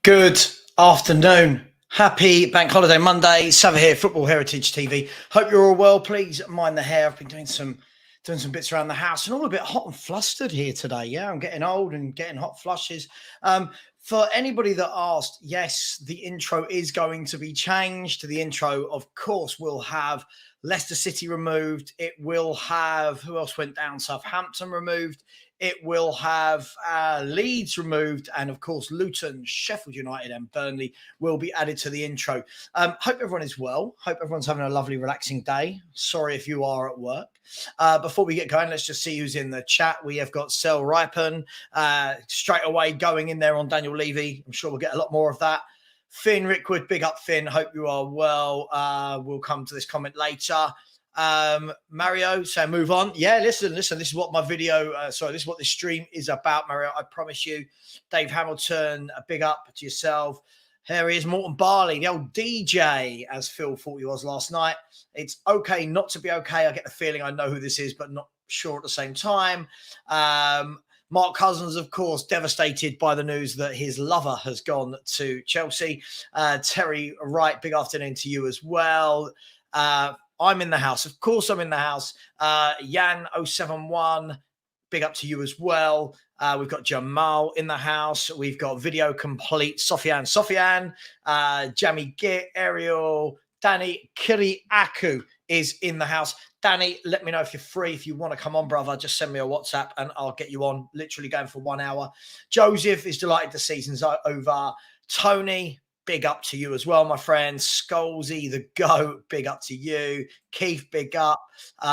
Good afternoon. Happy Bank Holiday Monday. Sava here, Football Heritage TV. Hope you're all well. Please mind the hair. I've been doing some bits around the house and all a bit hot and flustered here today. Yeah, I'm getting old and getting hot flushes. For anybody that asked, yes, the intro is going to be changed. The intro, of course, will have Leicester City removed. It will have, who else went down? Southampton removed. It will have Leeds removed. And, of course, Luton, Sheffield United and Burnley will be added to the intro. Hope everyone is well. Hope everyone's having a lovely, relaxing day. Sorry if you are at work. Before we get going, let's just see who's in the chat. We have got Sel Ripen straight away going in there on Daniel Levy. I'm sure we'll get a lot more of that. Finn Rickwood, big up Finn. Hope you are well. We'll come to this comment later. Mario, so move on. Yeah, listen. This is what my video, this is what this stream is about, Mario. I promise you. Dave Hamilton, a big up to yourself. Here he is, Morton Barley, the old DJ, as Phil thought he was last night. It's okay not to be okay. I get the feeling I know who this is, but not sure at the same time. Mark Cousins, of course, devastated by the news that his lover has gone to Chelsea. Terry Wright, big afternoon to you as well. I'm in the house. Of course, I'm in the house. Yan071, big up to you as well. We've got Jamal in the house. We've got Video Complete, Sofian, Jamie Git, Ariel, Danny Kiriaku is in the house. Danny, let me know if you're free. If you want to come on, brother, just send me a WhatsApp and I'll get you on. Literally going for 1 hour. Joseph is delighted the season's over. Tony, big up to you as well, my friend. Scholesy, the GOAT, big up to you. Keith, big up. We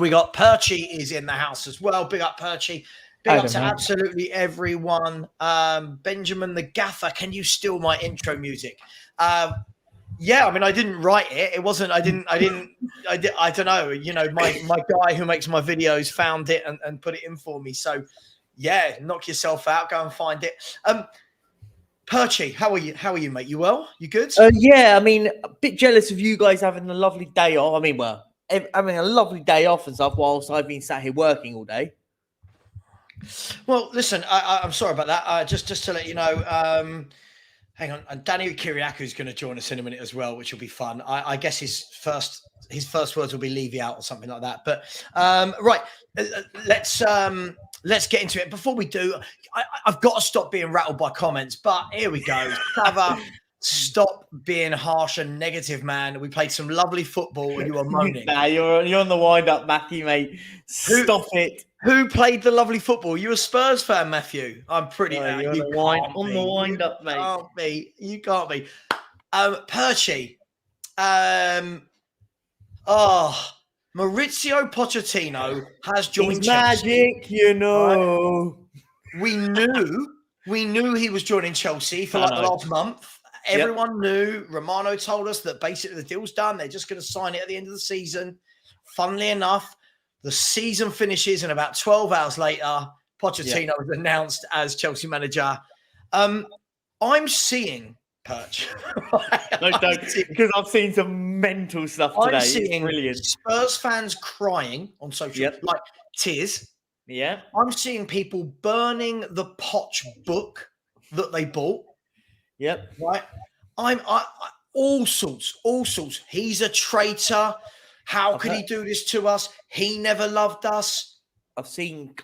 got Perchy is in the house as well. Big up, Perchy. Big up to absolutely everyone. Benjamin the Gaffer, can you steal my intro music? Yeah, I mean, I didn't write it. It wasn't, I don't know. You know, my guy who makes my videos found it and put it in for me. So yeah, knock yourself out. Go and find it. Perchy, how are you? How are you, mate? You well? You good? Yeah, I mean, a bit jealous of you guys having a lovely day off. I mean, having a lovely day off and stuff whilst I've been sat here working all day. Well, listen, I'm sorry about that. Just to let you know, hang on, and Danny Kiriaku is going to join us in a minute as well, which will be fun. I guess his first words will be "leave you out" or something like that. But right, let's get into it. Before we do, I've got to stop being rattled by comments. But here we go, Sava. Stop being harsh and negative, man. We played some lovely football and you are moaning. Nah, you're on the wind-up, Matthew, mate. Stop it. Who played the lovely football? You a Spurs fan, Matthew? I'm pretty... you're on the wind-up, mate. You can't be. Perchy. Maurizio Pochettino has joined Chelsea. Magic, you know. Right? We knew he was joining Chelsea for the last month. Everyone knew. Romano told us that basically the deal's done. They're just going to sign it at the end of the season. Funnily enough, the season finishes and about 12 hours later, Pochettino was announced as Chelsea manager. I'm seeing, Perch. No, don't, because I've seen some mental stuff today. I'm seeing brilliant. Spurs fans crying on social, like tears. Yeah. I'm seeing people burning the Poch book that they bought. Yep. Right. I all sorts. He's a traitor. How could he do this to us? He never loved us. I've seen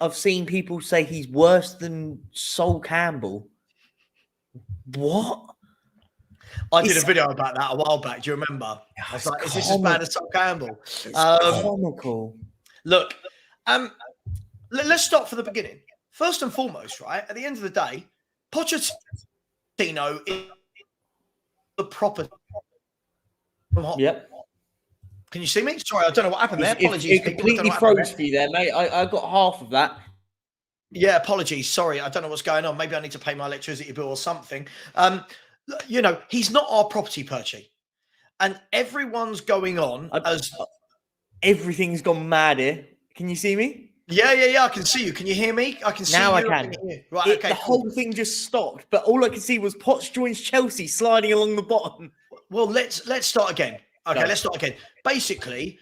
people say he's worse than Sol Campbell. What? I did a video about that a while back. Do you remember? I was like, is this as bad as Sol Campbell? It's comical. Look, let's start from the beginning. First and foremost, right? At the end of the day, Pochettino is the proper. Yep. Can you see me? Sorry, I don't know what happened there. Apologies. It completely froze for you there, mate. I got half of that. Yeah, apologies. Sorry, I don't know what's going on. Maybe I need to pay my electricity bill or something. You know, he's not our property, Perchy. And everyone's going on as... Everything's gone mad here. Can you see me? Yeah. I can see you. Can you hear me? I can see now you. Now I can. Right, okay. The whole thing just stopped, but all I could see was Poch joins Chelsea sliding along the bottom. Well, let's start again. Okay, let's start again. Basically,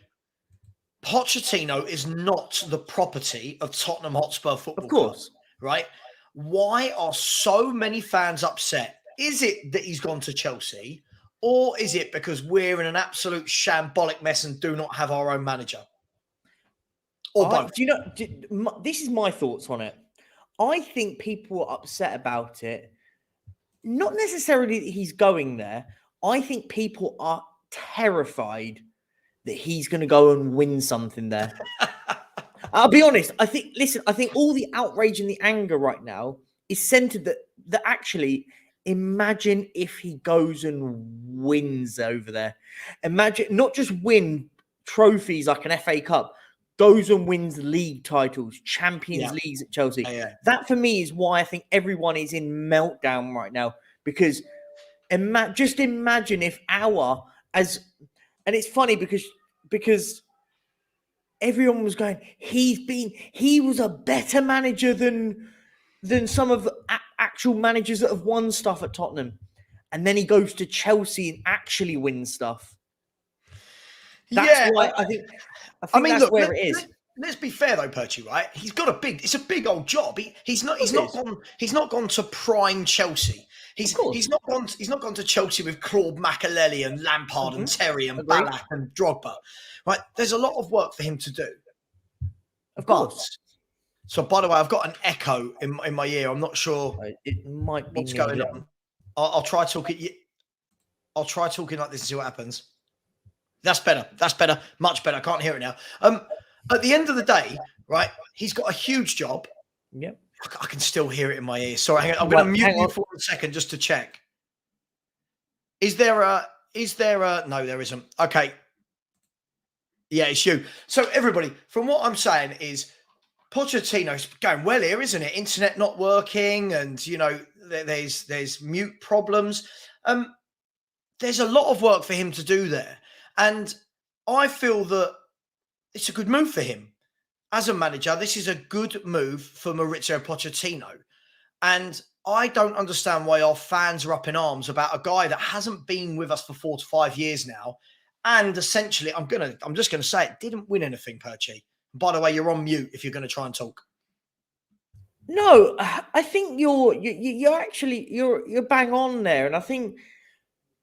Pochettino is not the property of Tottenham Hotspur Football Club, right? why are so many fans upset? Is it that he's gone to Chelsea, or is it because we're in an absolute shambolic mess and do not have our own manager? Or both? This is my thoughts on it. I think people are upset about it. Not necessarily that he's going there. I think people are terrified that he's going to go and win something there. I'll be honest. I think all the outrage and the anger right now is centered that actually, imagine if he goes and wins over there. Imagine not just win trophies like an FA Cup, goes and wins league titles, Champions Leagues at Chelsea. Yeah. That for me is why I think everyone is in meltdown right now, because just imagine if and it's funny because everyone was going, he was a better manager than some of the actual managers that have won stuff at Tottenham. And then he goes to Chelsea and actually wins stuff. That's why I think that's look, where it is. Let's be fair though, Perchy, right? He's got it's a big old job. He's not gone to prime Chelsea. He's not gone to Chelsea with Claude Makelele and Lampard and Terry and Ballack and Drogba. Right? There's a lot of work for him to do. Of course. So, by the way, I've got an echo in my ear. I'm not sure it might be what's going on. I'll try talking. I'll try talking like this and see what happens. That's better. That's better. Much better. I can't hear it now. At the end of the day, right? He's got a huge job. Yep. I can still hear it in my ear. Sorry, hang on. I'm going to mute you for a second just to check. Is there a? No, there isn't. Okay. Yeah, it's you. So everybody, from what I'm saying is, Pochettino's going well here, isn't it? Internet not working, and there's mute problems. There's a lot of work for him to do there, and I feel that it's a good move for him as a manager. This is a good move for Mauricio Pochettino, and I don't understand why our fans are up in arms about a guy that hasn't been with us for 4 to 5 years now. And essentially, I'm just gonna say it didn't win anything, Perchy. By the way, you're on mute if you're going to try and talk. No, I think you're bang on there, and I think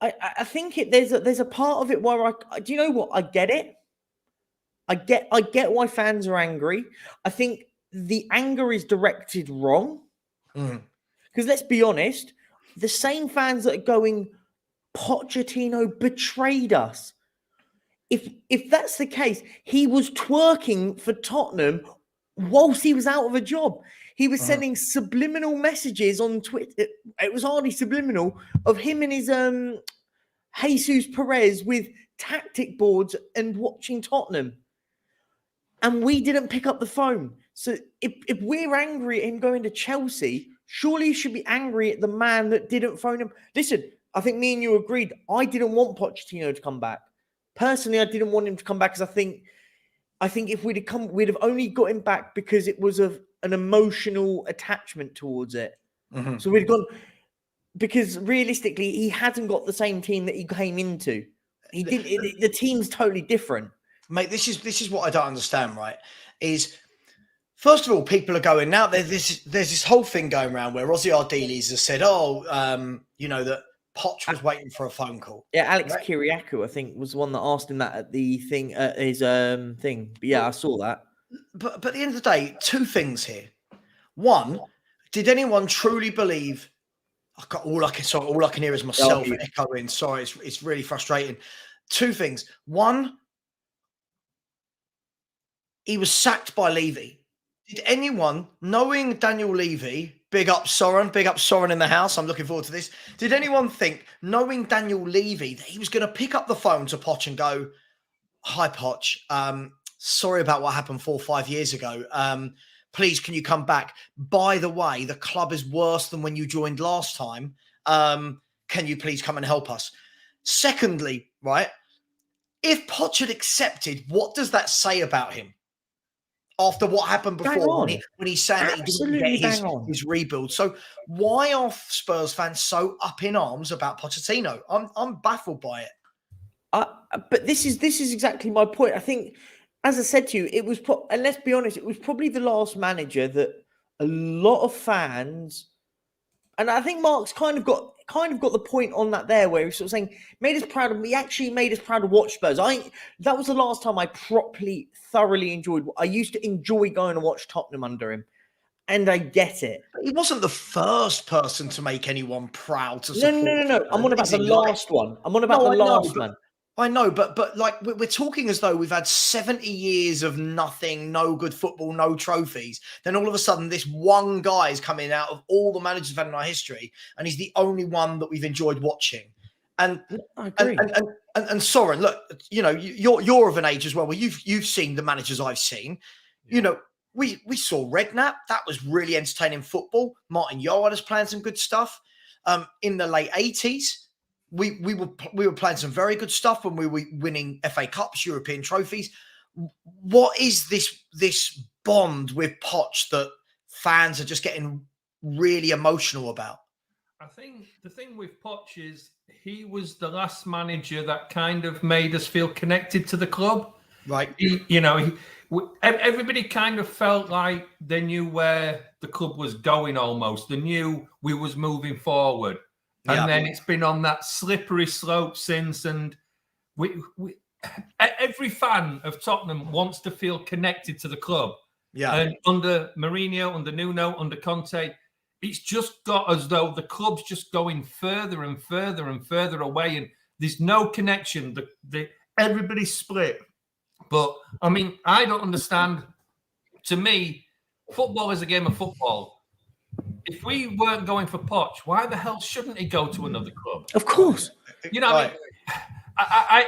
there's a part of it where do you know what? I get it. I get why fans are angry. I think the anger is directed wrong. Because let's be honest, the same fans that are going, Pochettino betrayed us. If that's the case, he was twerking for Tottenham whilst he was out of a job. He was sending subliminal messages on Twitter. It was hardly subliminal, of him and his Jesus Perez with tactic boards and watching Tottenham. And we didn't pick up the phone. So if we're angry at him going to Chelsea, surely you should be angry at the man that didn't phone him. Listen, I think me and you agreed. I didn't want Pochettino to come back. Personally, I didn't want him to come back because I think if we'd have only got him back because it was an emotional attachment towards it. So we'd gone, because realistically, he hasn't got the same team that he came into. He didn't. The team's totally different, mate. This is what I don't understand. Right? Is first of all, people are going now. There's this whole thing going around where Ozzy Ardiles has said, that Poch was waiting for a phone call. Yeah, Alex Kiriakou, I think, was the one that asked him that at the thing, his thing. But yeah, I saw that. But at the end of the day, two things here. One, did anyone truly believe? All I can hear is myself echoing. Sorry, it's really frustrating. Two things. One, he was sacked by Levy. Did anyone, knowing Daniel Levy, big up Soren in the house, I'm looking forward to this. Did anyone think, knowing Daniel Levy, that he was going to pick up the phone to Poch and go, "Hi, Poch, sorry about what happened 4 or 5 years ago. Please, can you come back? By the way, the club is worse than when you joined last time. Can you please come and help us?" Secondly, right, if Poch had accepted, what does that say about him? After what happened before, when he's saying that he didn't get his rebuild. So why are Spurs fans so up in arms about Pochettino? I'm baffled by it. But this is exactly my point. I think, as I said to you, it was, and let's be honest, it was probably the last manager that a lot of fans, and I think Mark's kind of got the point on that there, where he's sort of saying made us proud of. He actually made us proud to watch Spurs. That was the last time I properly, thoroughly enjoyed. I used to enjoy going to watch Tottenham under him, and I get it. He wasn't the first person to make anyone proud to No, support. no, no, no, no. I'm on about the last one. I'm on about No, the I know, last one. I know, but like we're talking as though we've had 70 years of nothing, no good football, no trophies. Then all of a sudden, this one guy is coming out of all the managers we've had in our history, and he's the only one that we've enjoyed watching. And I agree. And Soren, look, you know, you're of an age as well where you've seen the managers I've seen. Yeah. You know, we saw Redknapp. That was really entertaining football. Martin Johan is playing some good stuff. In the late 80s. We were playing some very good stuff when we were winning FA Cups, European trophies. What is this bond with Poch that fans are just getting really emotional about? I think the thing with Poch is he was the last manager that kind of made us feel connected to the club. Right. Everybody kind of felt like they knew where the club was going almost. They knew we was moving forward. And then it's been on that slippery slope since. And every fan of Tottenham wants to feel connected to the club. Yeah. And under Mourinho, under Nuno, under Conte, it's just got as though the club's just going further and further and further away. And there's no connection. Everybody's split. But, I mean, I don't understand. To me, football is a game of football. If we weren't going for Poch, why the hell shouldn't he go to another club? Of course. You know, I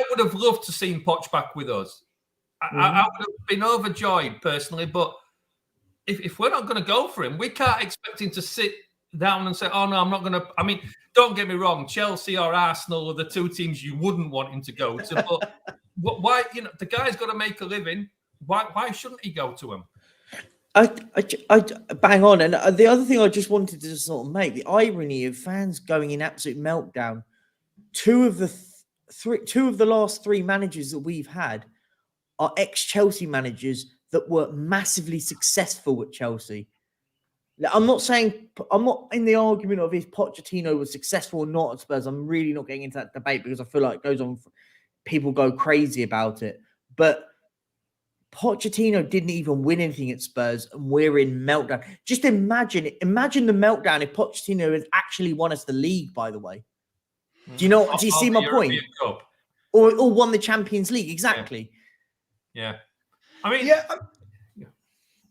would have loved to seen Poch back with us. I would have been overjoyed personally, but if we're not going to go for him, we can't expect him to sit down and say, oh, no, I'm not going to. I mean, don't get me wrong. Chelsea or Arsenal are the two teams you wouldn't want him to go to. But why, you know, the guy's got to make a living. Why shouldn't he go to him? I bang on. And the other thing I just wanted to sort of make, the irony of fans going in absolute meltdown. Two of the last three managers that we've had are ex-Chelsea managers that were massively successful at Chelsea. I'm not in the argument of if Pochettino was successful or not at Spurs. I'm really not getting into that debate because I feel like it goes on. People go crazy about it. But Pochettino didn't even win anything at Spurs, and we're in meltdown. Just imagine the meltdown if Pochettino had actually won us the league, by the way. Do you know? Do you see my point? Or won the Champions League, exactly. Yeah. I mean,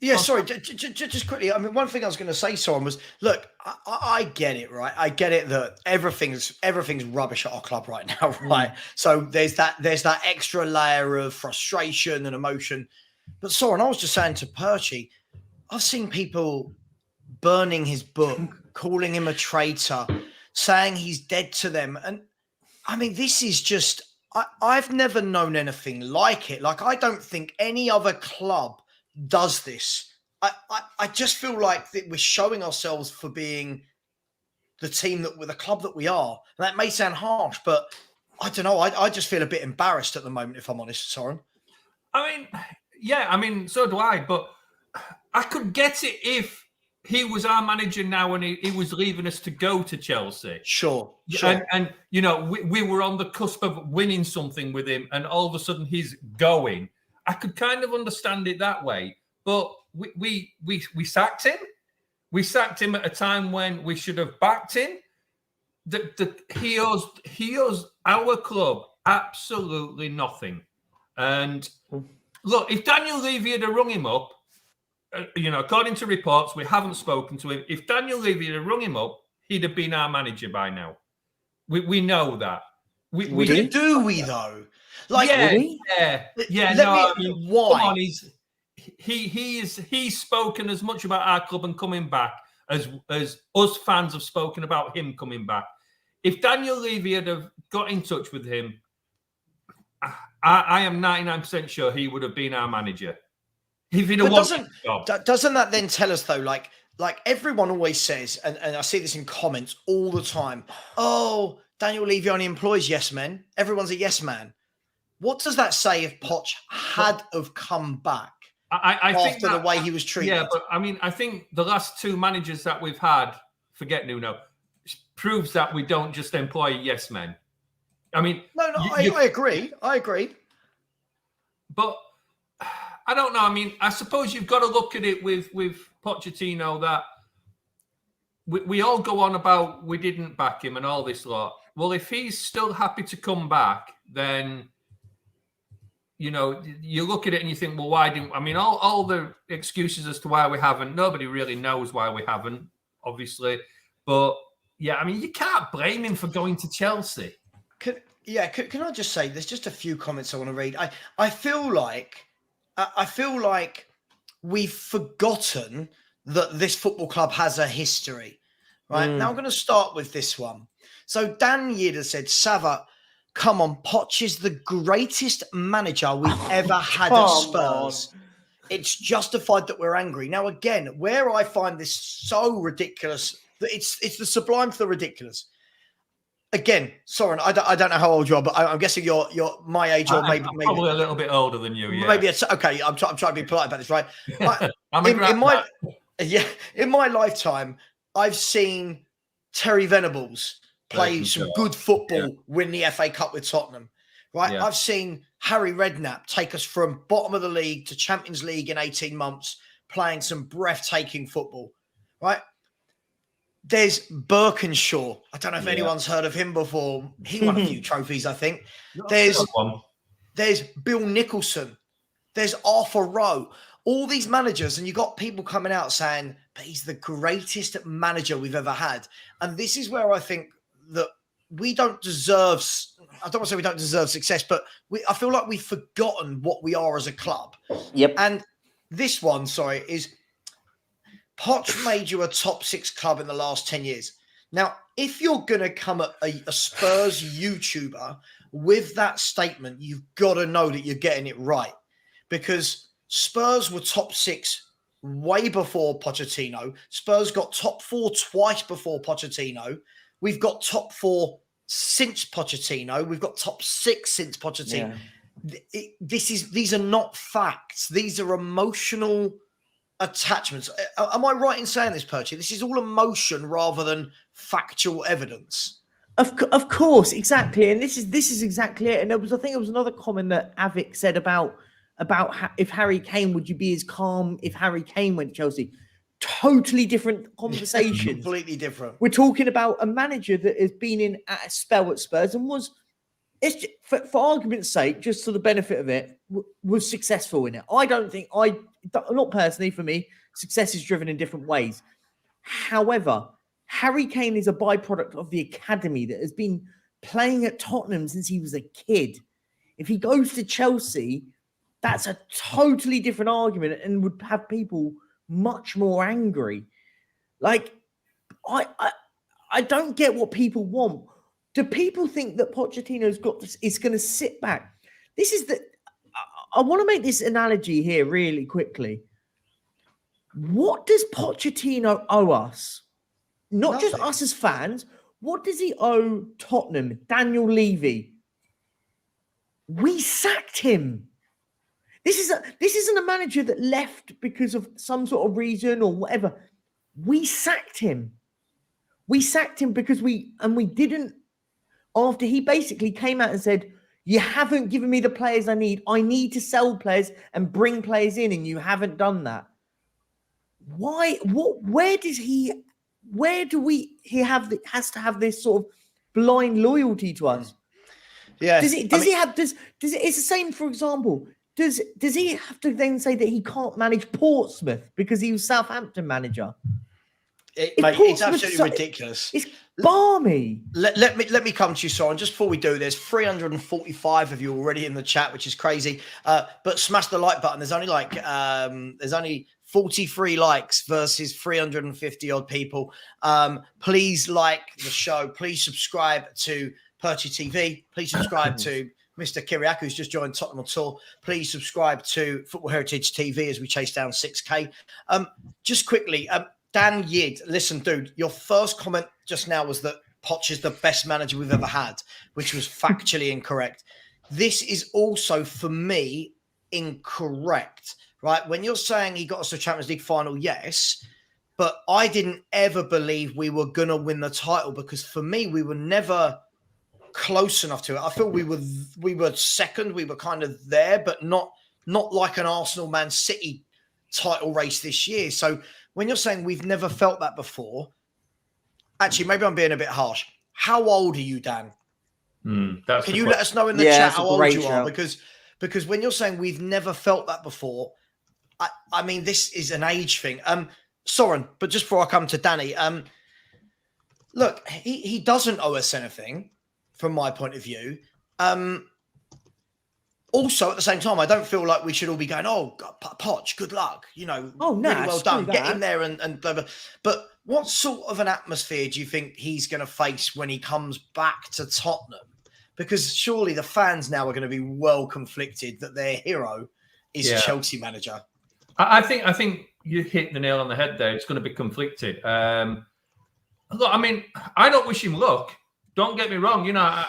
yeah. Sorry, just quickly. I mean, one thing I was going to say, Soren, was look. I get it, right? I get it that everything's rubbish at our club right now, right? So there's that extra layer of frustration and emotion. But Soren, I was just saying to Perchy, I've seen people burning his book, calling him a traitor, saying he's dead to them, and I mean, this is just. I've never known anything like it. Like, I don't think any other club does this. I just feel like that we're showing ourselves for being the team that we're, the club that we are. And that may sound harsh, but I don't know. I just feel a bit embarrassed at the moment, if I'm honest, Soren. I mean, so do I. But I could get it if he was our manager now and he was leaving us to go to Chelsea. Sure. And you know, we were on the cusp of winning something with him, and all of a sudden he's going. I could kind of understand it that way, but we sacked him. We sacked him at a time when we should have backed him. He owes our club absolutely nothing. And look, if Daniel Levy had rung him up, you know, according to reports, we haven't spoken to him. If Daniel Levy had rung him up, he'd have been our manager by now. We know that. Do we though? Like, yeah. Why? Come on, he's spoken as much about our club and coming back as us fans have spoken about him coming back. If Daniel Levy had have got in touch with him, I am 99% sure he would have been our manager. If he'd have doesn't that then tell us though, like everyone always says, and I see this in comments all the time, oh, Daniel Levy only employs yes men. Everyone's a yes man. What does that say if Poch had have come back? I think after the way he was treated. Yeah, but I mean, I think the last two managers that we've had, forget Nuno, proves that we don't just employ yes men. I mean, I agree. I agree. But I don't know. I mean, I suppose you've got to look at it with Pochettino that we all go on about we didn't back him and all this lot. Well, if he's still happy to come back, then, you know, you look at it and you think, well, why didn't... I mean, all the excuses as to why we haven't, nobody really knows why we haven't, obviously. But, yeah, I mean, you can't blame him for going to Chelsea. Can I just say, there's just a few comments I want to read. I feel like we've forgotten that this football club has a history, right? Now I'm going to start with this one. So Dan Yida said, Sava, come on, Poch is the greatest manager we've ever had at Spurs. It's justified that we're angry. Now, again, where I find this so ridiculous, that it's the sublime to the ridiculous. Again, Soren, I don't know how old you are, but I'm guessing you're my age, or maybe probably a little bit older than you. Yeah, maybe it's okay. I'm trying to be polite about this, right? In my lifetime, I've seen Terry Venables play some good football, win the FA Cup with Tottenham, right? Yeah. I've seen Harry Redknapp take us from bottom of the league to Champions League in 18 months, playing some breathtaking football, right? There's Birkinshaw. I don't know if anyone's heard of him before. He won a few trophies, I think. There's Bill Nicholson. There's Arthur Rowe. All these managers, and you got people coming out saying, but he's the greatest manager we've ever had. And this is where I think that we don't deserve, I don't want to say we don't deserve success, but I feel like we've forgotten what we are as a club. Yep. And this one, is Poch made you a top 6 club in the last 10 years. Now, if you're going to come at a Spurs YouTuber with that statement, you've got to know that you're getting it right. Because Spurs were top 6 way before Pochettino. Spurs got top 4 twice before Pochettino. We've got top 4 since Pochettino. We've got top 6 since Pochettino. Yeah. These are not facts. These are emotional attachments. Am I right in saying this, Perchy? This is all emotion rather than factual evidence. Of course, exactly. And this is exactly it. And I think it was another comment that Avik said about if Harry Kane, would you be as calm if Harry Kane went to Chelsea? Totally different conversation. Completely different. We're talking about a manager that has been in a spell at Spurs and it's just, for argument's sake, just for the benefit of it, was successful in it. Not personally for me, success is driven in different ways. However, Harry Kane is a byproduct of the academy that has been playing at Tottenham since he was a kid. If he goes to Chelsea, that's a totally different argument and would have people much more angry. Like, I don't get what people want. Do people think that Pochettino's is going to sit back? I want to make this analogy here really quickly. What does Pochettino owe us? Not just us as fans. What does he owe Tottenham? Daniel Levy. We sacked him. This isn't a manager that left because of some sort of reason or whatever. We sacked him. We sacked him because we didn't. After he basically came out and said, you haven't given me the players I need. I need to sell players and bring players in, and you haven't done that. Why? Where has to have this sort of blind loyalty to us? Yeah. It's the same, for example. Does he have to then say that he can't manage Portsmouth because he was Southampton manager? It's absolutely ridiculous. It's balmy. Let me come to you, Soren. Just before we do, there's 345 of you already in the chat, which is crazy. But smash the like button. There's only 43 likes versus 350 odd people. Please like the show. Please subscribe to Perchy TV. Please subscribe to Mr. Kyriakou, who's just joined Tottenham on Tour. Please subscribe to Football Heritage TV as we chase down 6K. Just quickly, Dan Yid, listen, dude, your first comment just now was that Poch is the best manager we've ever had, which was factually incorrect. This is also, for me, incorrect, right? When you're saying he got us to Champions League final, yes, but I didn't ever believe we were going to win the title because for me, we were never close enough to it. I feel we were second, we were kind of there, but not like an Arsenal Man City title race this year. So when you're saying we've never felt that before, actually, maybe I'm being a bit harsh. How old are you, Dan? Can you let us know in the chat how old you are? Because when you're saying we've never felt that before, I mean, this is an age thing. Soren, but just before I come to Danny, look, he doesn't owe us anything from my point of view. Also, at the same time, I don't feel like we should all be going, oh, God, Poch, good luck. You know, really well done. Get in there and blah, blah. But what sort of an atmosphere do you think he's going to face when he comes back to Tottenham? Because surely the fans now are going to be well conflicted that their hero is Chelsea manager. I think you hit the nail on the head there. It's going to be conflicted. Look, I mean, I don't wish him luck. Don't get me wrong. You know,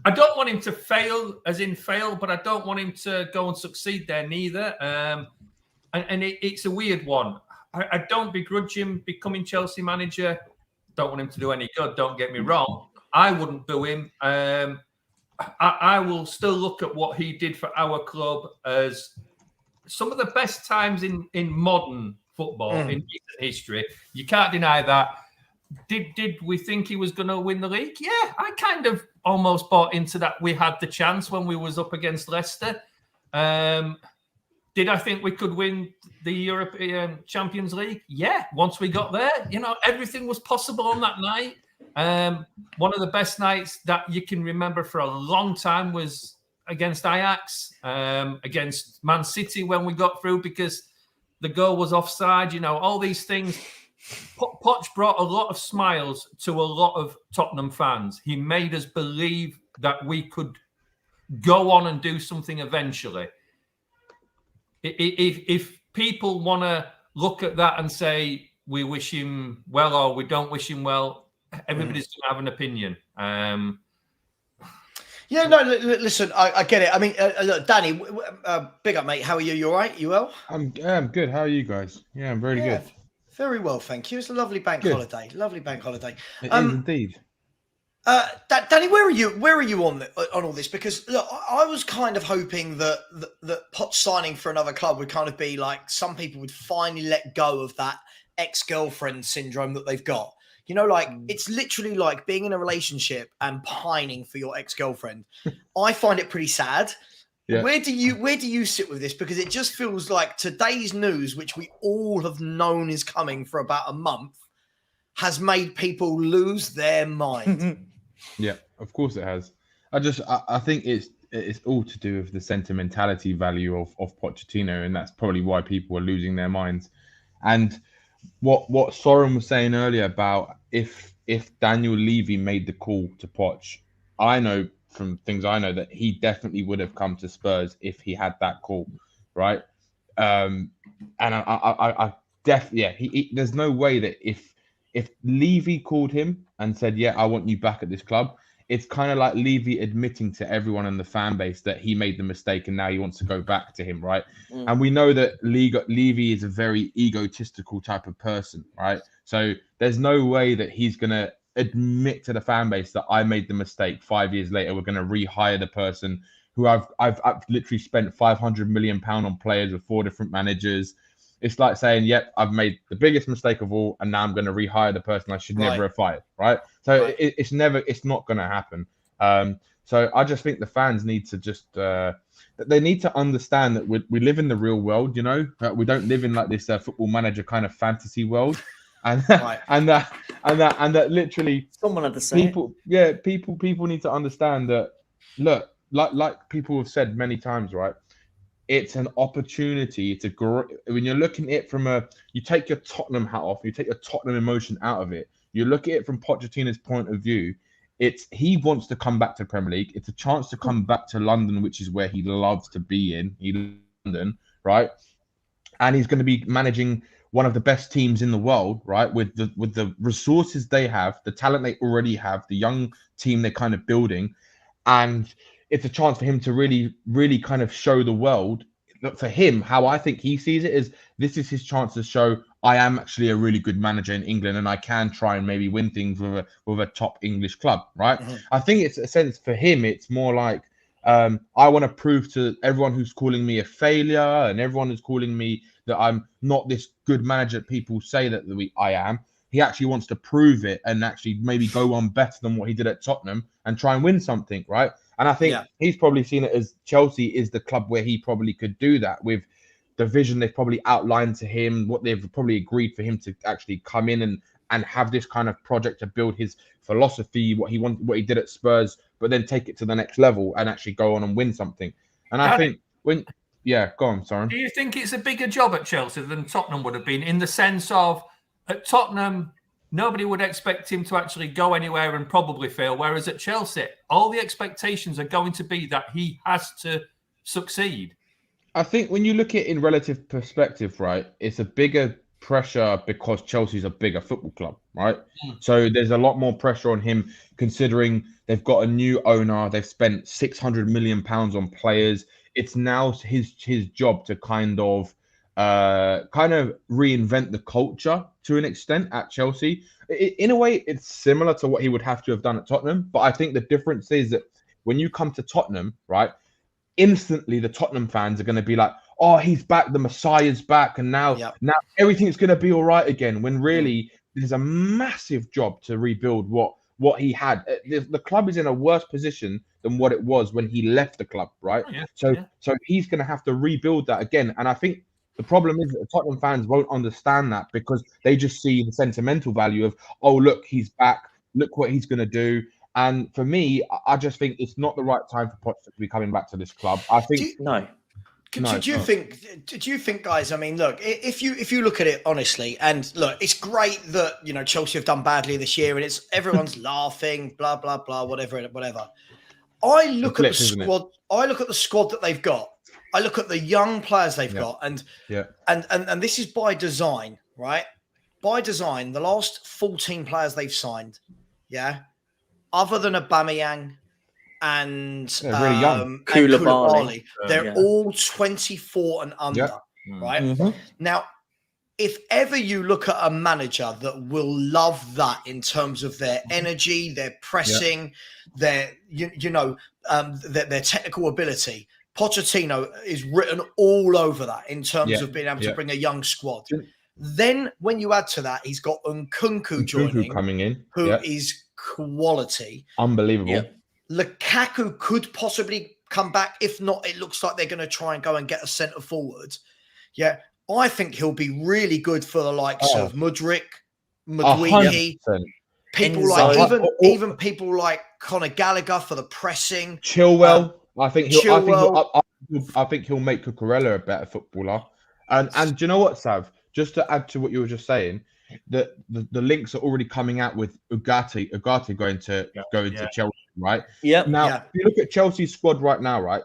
I don't want him to fail, as in fail, but I don't want him to go and succeed there neither. And it's a weird one. I don't begrudge him becoming Chelsea manager. Don't want him to do any good. Don't get me wrong. I wouldn't boo him. I will still look at what he did for our club as some of the best times in modern football in recent history. You can't deny that. Did we think he was going to win the league? Yeah, I kind of almost bought into that. We had the chance when we was up against Leicester. Did I think we could win the European Champions League? Yeah, once we got there, you know, everything was possible on that night. One of the best nights that you can remember for a long time was against Ajax, against Man City when we got through because the goal was offside. You know, all these things. Poch brought a lot of smiles to a lot of Tottenham fans. He made us believe that we could go on and do something eventually. If people want to look at that and say we wish him well or we don't wish him well, everybody's going to have an opinion. Yeah, no, listen, I get it. I mean, look, Danny, big up, mate. How are you? You all right? You well? I'm good. How are you guys? Yeah, I'm very good. Very well, thank you. It's a lovely bank holiday. Lovely bank holiday. It is indeed. Danny, where are you on all this? Because look, I was kind of hoping that Poch signing for another club would kind of be like some people would finally let go of that ex-girlfriend syndrome that they've got. You know, like it's literally like being in a relationship and pining for your ex-girlfriend. I find it pretty sad. Yeah. Where do you sit with this? Because it just feels like today's news, which we all have known is coming for about a month, has made people lose their mind. Yeah, of course it has. I think it's all to do with the sentimentality value of Pochettino, and that's probably why people are losing their minds. And what Soren was saying earlier about if Daniel Levy made the call to Poch, I know from things I know that he definitely would have come to Spurs if he had that call, right? And I definitely, there's no way that if Levy called him and said, yeah, I want you back at this club, it's kind of like Levy admitting to everyone in the fan base that he made the mistake and now he wants to go back to him, right? And we know that Levy is a very egotistical type of person, right? So there's no way that he's going to admit to the fan base that I made the mistake. 5 years later, we're going to rehire the person who I've literally spent £500 million on players with 4 different managers. It's like saying, yep, I've made the biggest mistake of all, and now I'm going to rehire the person I should never have fired, right? So it's not going to happen. So I just think the fans need to just they need to understand that we live in the real world, you know. We don't live in like this Football Manager kind of fantasy world. And and that literally someone had to say people need to understand that. Look, like people have said many times, right? It's an opportunity. When you're looking at it from you take your Tottenham hat off, you take your Tottenham emotion out of it. You look at it from Pochettino's point of view. He wants to come back to the Premier League. It's a chance to come back to London, which is where he loves to be in London, right? And he's going to be managing one of the best teams in the world, right? With the resources they have, the talent they already have, the young team they're kind of building. And it's a chance for him to really, really kind of show the world that for him, how I think he sees it is this is his chance to show I am actually a really good manager in England and I can try and maybe win things with a top English club, right? I think it's a sense for him, it's more like I want to prove to everyone who's calling me a failure and everyone who's calling me that I'm not this good manager that people say that I am. He actually wants to prove it and actually maybe go on better than what he did at Tottenham and try and win something, right? And I think he's probably seen it as Chelsea is the club where he probably could do that with the vision they've probably outlined to him, what they've probably agreed for him to actually come in and have this kind of project to build his philosophy, what he did at Spurs, but then take it to the next level and actually go on and win something. And I think go on, Soren. Do you think it's a bigger job at Chelsea than Tottenham would have been, in the sense of at Tottenham, nobody would expect him to actually go anywhere and probably fail, whereas at Chelsea, all the expectations are going to be that he has to succeed? I think when you look at it in relative perspective, right, it's a bigger pressure because Chelsea's a bigger football club, right? So there's a lot more pressure on him considering they've got a new owner, they've spent £600 million on players. It's now his job to kind of reinvent the culture to an extent at Chelsea. In a way, it's similar to what he would have to have done at Tottenham. But I think the difference is that when you come to Tottenham, right, instantly the Tottenham fans are going to be like, oh, he's back, the Messiah's back, and now everything's going to be all right again. When really, there's a massive job to rebuild what he had. The club is in a worse position than what it was when he left the club, right? So he's going to have to rebuild that again. And I think the problem is that the Tottenham fans won't understand that because they just see the sentimental value of, oh, look, he's back. Look what he's going to do. And for me, I just think it's not the right time for Poch to be coming back to this club. I think Do you think, guys? I mean, look, if you look at it honestly, and look, it's great that Chelsea have done badly this year, and it's everyone's laughing, blah blah blah, whatever. I look at the squad. I look at the squad that they've got. I look at the young players they've got, and this is by design, right? By design, the last 14 players they've signed, other than Aubameyang and really young. Koulibaly. They're all 24 and under, right? Now, if ever you look at a manager that will love that in terms of their energy, their pressing, their their technical ability, Pochettino is written all over that in terms of being able to bring a young squad. Then when you add to that, he's got Nkunku coming in, who is quality. Unbelievable. Lukaku could possibly come back. If not, it looks like they're going to try and go and get a centre forward. I think he'll be really good for the likes of Mudryk, Madueke, people like even people like Conor Gallagher for the pressing. Chilwell. I think he'll make Cucurella a better footballer. And do you know what, Sav? Just to add to what you were just saying, the links are already coming out with Ugarte going to Chelsea, right? Now, if you look at Chelsea's squad right now, right?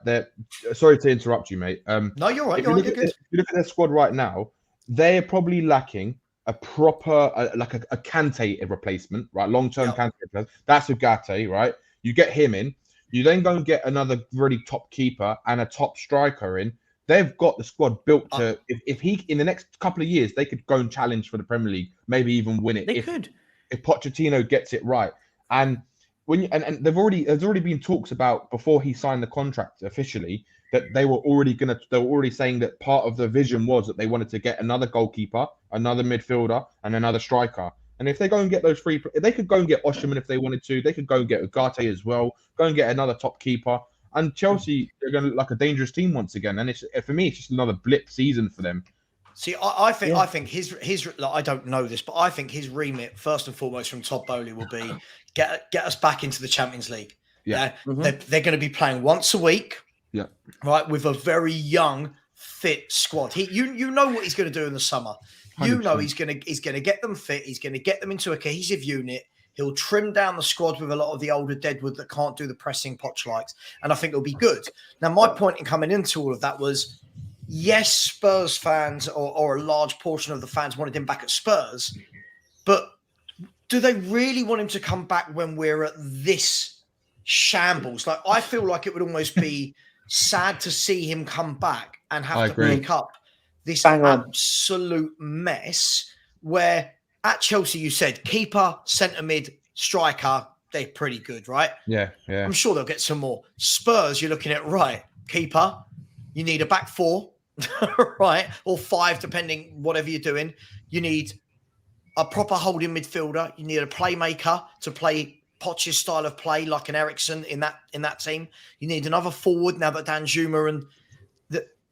Sorry to interrupt you, mate. No, you're right. You're good. If you look at their squad right now, they're probably lacking a proper a Kante replacement, right? Long-term Kante replacement. That's Ugarte, right? You get him in. You then go and get another really top keeper and a top striker in. They've got the squad built to. If he in the next couple of years, they could go and challenge for the Premier League, maybe even win it. If Pochettino gets it right, and there's already been talks about before he signed the contract officially that they were already saying that part of the vision was that they wanted to get another goalkeeper, another midfielder, and another striker. And if they go and get those three, they could go and get Osimhen if they wanted to. They could go and get Ugarte as well. Go and get another top keeper. And Chelsea, they're going to look like a dangerous team once again. And for me, it's just another blip season for them. See, I think his I don't know this, but I think his remit first and foremost from Todd Bowley will be get us back into the Champions League. They're going to be playing once a week, right, with a very young, fit squad. You know what he's going to do in the summer. 100%. You know he's going to get them fit. He's going to get them into a cohesive unit. He'll trim down the squad with a lot of the older deadwood that can't do the pressing Poch likes, and I think it'll be good. Now, my point in coming into all of that was, yes, Spurs fans or a large portion of the fans wanted him back at Spurs, but do they really want him to come back when we're at this shambles? Like, I feel like it would almost be sad to see him come back and I have to agree. pick up this Bang on. absolute mess where at Chelsea you said keeper, centre mid, striker, they're pretty good, right? Yeah. I'm sure they'll get some more. Spurs, you're looking at, right, keeper, you need a back four, right? Or five, depending whatever you're doing. You need a proper holding midfielder. You need a playmaker to play Poch's style of play, like an Ericsson in that team. You need another forward now that Dan Juma and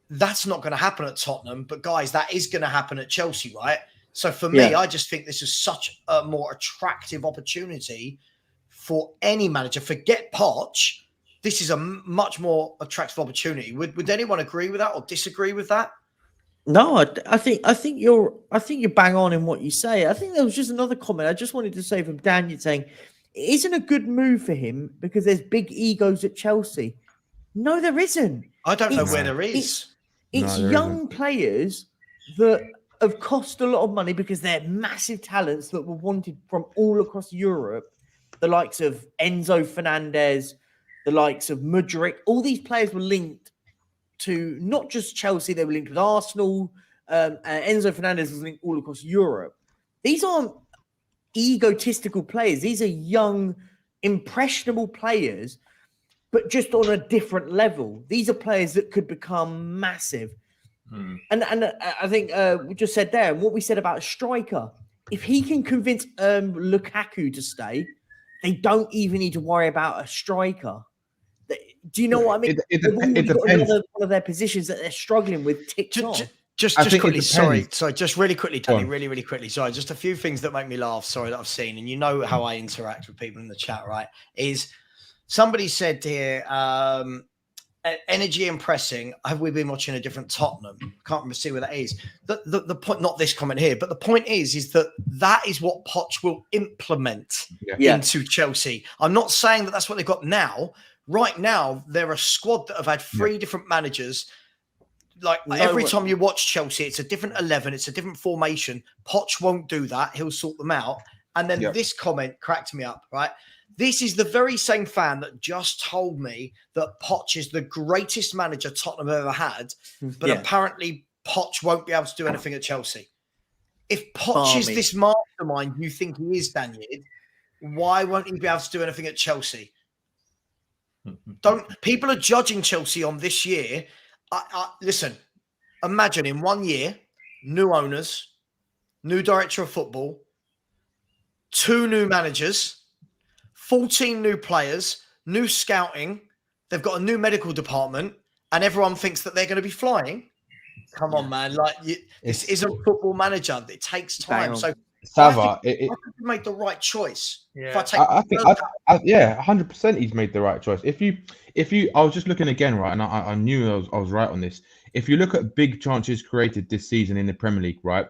that's not going to happen at Tottenham. But guys, that is going to happen at Chelsea, right? So for me, I just think this is such a more attractive opportunity for any manager. Forget Poch. This is a much more attractive opportunity. Would anyone agree with that or disagree with that? No, I think you're bang on in what you say. I think there was just another comment I just wanted to say from Daniel saying it isn't a good move for him because there's big egos at Chelsea. No, there isn't. I don't know where there is. It's No, there young isn't. players that have cost a lot of money because they're massive talents that were wanted from all across Europe. The likes of Enzo Fernandez, the likes of Mudryk, all these players were linked to not just Chelsea, they were linked with Arsenal. Enzo Fernandez was linked all across Europe. These aren't egotistical players. These are young, impressionable players, but just on a different level. These are players that could become massive. And I think we just said there, and what we said about a striker, if he can convince Lukaku to stay, they don't even need to worry about a striker. Do you know what I mean? It They've got depends. one of their positions that they're struggling with ticked off. Just I think it quickly, sorry, depends. just really quickly, Go Danny, on. really quickly. Sorry, just a few things that make me laugh. Sorry, that I've seen, and you know how I interact with people in the chat, right? Is somebody said here, energy and pressing. Have we been watching a different Tottenham? Can't remember see where that is. The point, not this comment here, but the point is that is what Poch will implement into Chelsea. I'm not saying that that's what they've got now. Right now, they're a squad that have had three different managers. Like every time you watch Chelsea, it's a different 11, it's a different formation. Poch won't do that. He'll sort them out. And then this comment cracked me up, right? This is the very same fan that just told me that Poch is the greatest manager Tottenham have ever had, but apparently Poch won't be able to do anything at Chelsea. If Poch is this mastermind you think he is, Daniel, why won't he be able to do anything at Chelsea? People are judging Chelsea on this year. Listen, imagine in 1 year, new owners, new director of football, 2 new managers, 14 new players, new scouting. They've got a new medical department, and everyone thinks that they're going to be flying. Come on, man! This isn't Football Manager. It takes time. So Sava, I think he made the right choice. Yeah. I think 100% he's made the right choice. If you, I was just looking again, right, and I knew I was right on this. If you look at big chances created this season in the Premier League, right,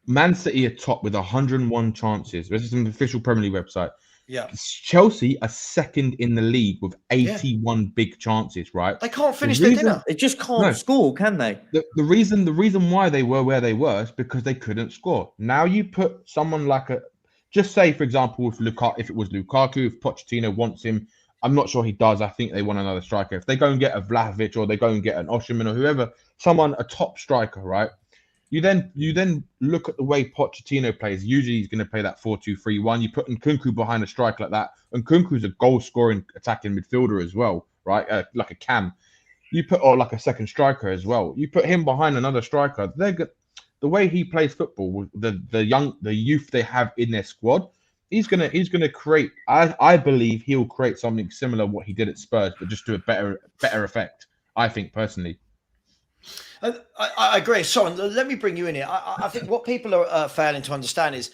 Man City are top with 101 chances. This is an official Premier League website. Yeah, Chelsea are second in the league with 81 big chances, right? They can't finish their dinner. They just can't score, can they? The reason why they were where they were is because they couldn't score. Now you put someone like just say, for example, if it was Lukaku, if Pochettino wants him, I'm not sure he does. I think they want another striker. If they go and get a Vlahovic or they go and get an Osimhen or whoever, a top striker, right? You then look at the way Pochettino plays. Usually he's going to play that 4-2-3-1. You put Nkunku behind a striker like that. Nkunku's a goal-scoring attacking midfielder as well, right? Like a cam. You put like a second striker as well. You put him behind another striker. They're good. The way he plays football, the youth they have in their squad, he's gonna create. I believe he'll create something similar to what he did at Spurs, but just to a better effect. I think personally. I agree. Soren, let me bring you in here. I think what people are failing to understand is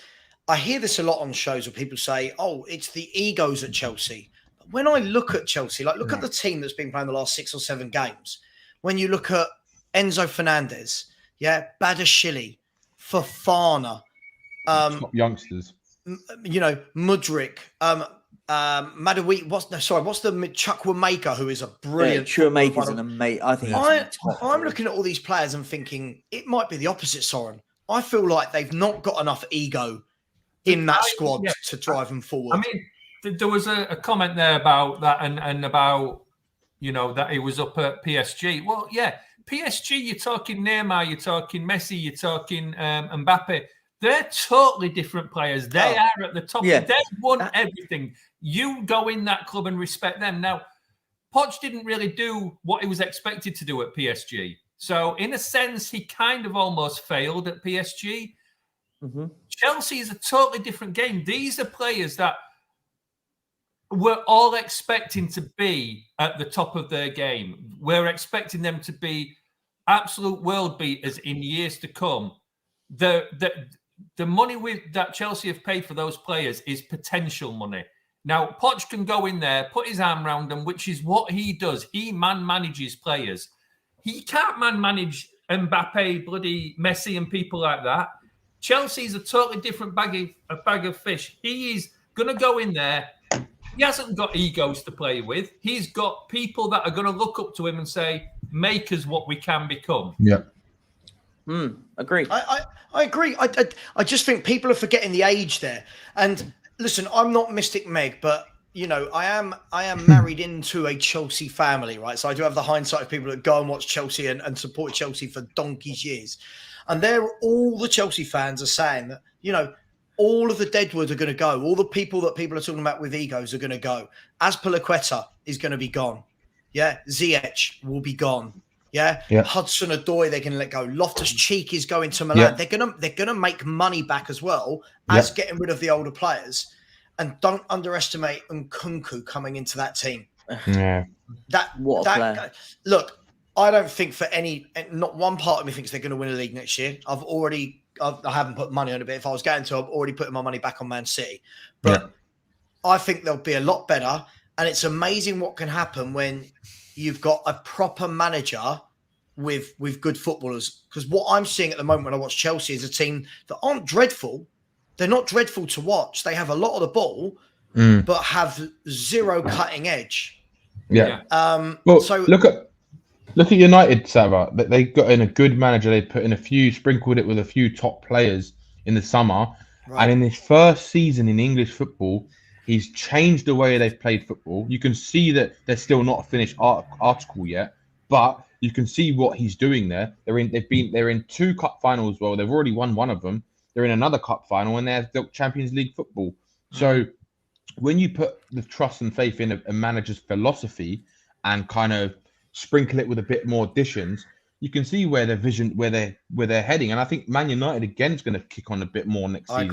I hear this a lot on shows where people say, oh, it's the egos at Chelsea. But when I look at Chelsea, look at the team that's been playing the last 6 or 7 games. When you look at Enzo Fernandez, Badashili, Fofana, top youngsters. Mudryk, Madawi, what's the Chukwuemeka, who is a brilliant. Chukwuemeka's an amazing. I think I'm looking at all these players and thinking it might be the opposite, Soren. I feel like they've not got enough ego in that squad to drive them forward. I mean, there was a comment there about that and about that he was up at PSG. Well, yeah, PSG, you're talking Neymar, you're talking Messi, you're talking Mbappe. They're totally different players. They are at the top. Yeah. They won everything. You go in that club and respect them. Now, Poch didn't really do what he was expected to do at PSG. So, in a sense, he kind of almost failed at PSG. Mm-hmm. Chelsea is a totally different game. These are players that we're all expecting to be at the top of their game. We're expecting them to be absolute world beaters in years to come. The money that Chelsea have paid for those players is potential money. Now, Poch can go in there, put his arm around them, which is what he does. He manages players. He can't manage Mbappe, bloody Messi and people like that. Chelsea's a totally different bag of fish. He is going to go in there. He hasn't got egos to play with. He's got people that are going to look up to him and say, make us what we can become. Yeah. Agree. I agree. I just think people are forgetting the age there. And listen, I'm not Mystic Meg, but I am married into a Chelsea family, right? So I do have the hindsight of people that go and watch Chelsea and support Chelsea for donkey's years. And all the Chelsea fans are saying that, all of the deadwood are going to go. All the people that people are talking about with egos are going to go. Azpilicueta is going to be gone. Yeah. Ziyech will be gone. Yeah. Hudson-Odoi, they're going to let go. Loftus-Cheek is going to Milan. They're going to make money back as well as getting rid of the older players. And don't underestimate Nkunku coming into that team. Yeah. What a player. Look, I don't think not one part of me thinks they're going to win a league next year. I haven't put money on it, but if I was going to, I've already put my money back on Man City. But I think they'll be a lot better. And it's amazing what can happen when you've got a proper manager with good footballers. Because what I'm seeing at the moment when I watch Chelsea is a team that aren't dreadful. They're not dreadful to watch. They have a lot of the ball, but have zero cutting edge. Yeah. So Look at United, Sarah. They got in a good manager. They put in sprinkled it with a few top players in the summer. Right. And in his first season in English football, he's changed the way they've played football. You can see that they're still not a finished article yet, but you can see what he's doing there. They're in 2 cup finals. Well, they've already won one of them. They're in another cup final, and they're Champions League football. So when you put the trust and faith in a manager's philosophy and kind of sprinkle it with a bit more additions, you can see where they're heading. And I think Man United again is going to kick on a bit more next season.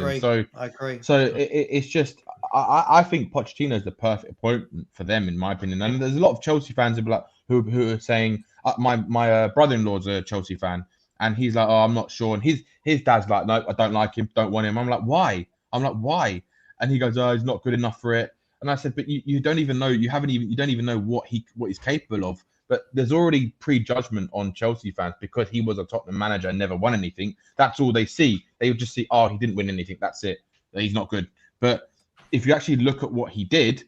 I agree. So it's just I think Pochettino is the perfect appointment for them, in my opinion. And there's a lot of Chelsea fans who are saying my brother-in-law's a Chelsea fan, and he's like, oh, I'm not sure. And his dad's like, no, I don't like him, don't want him. I'm like, why? And he goes, oh, he's not good enough for it. And I said, but you don't even know, you don't even know what he's capable of. But there's already prejudgment on Chelsea fans because he was a Tottenham manager and never won anything. That's all they see. They would just see, oh, he didn't win anything. That's it. He's not good. But if you actually look at what he did,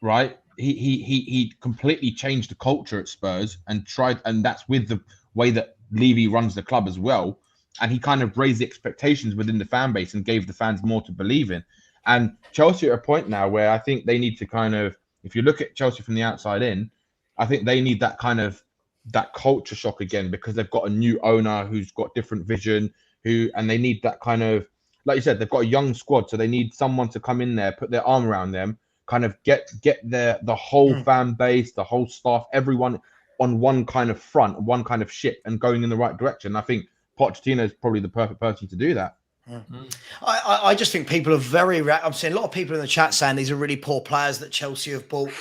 right, he completely changed the culture at Spurs and that's with the way that Levy runs the club as well. And he kind of raised the expectations within the fan base and gave the fans more to believe in. And Chelsea are at a point now where I think they need to kind of, if you look at Chelsea from the outside in, I think they need that culture shock again, because they've got a new owner who's got different vision, and they need that kind of, like you said, they've got a young squad, so they need someone to come in there, put their arm around them, kind of get the whole fan base, the whole staff, everyone on one kind of front, one kind of ship, and going in the right direction. I think Pochettino is probably the perfect person to do that. I just think people are I'm seeing a lot of people in the chat saying these are really poor players that Chelsea have bought.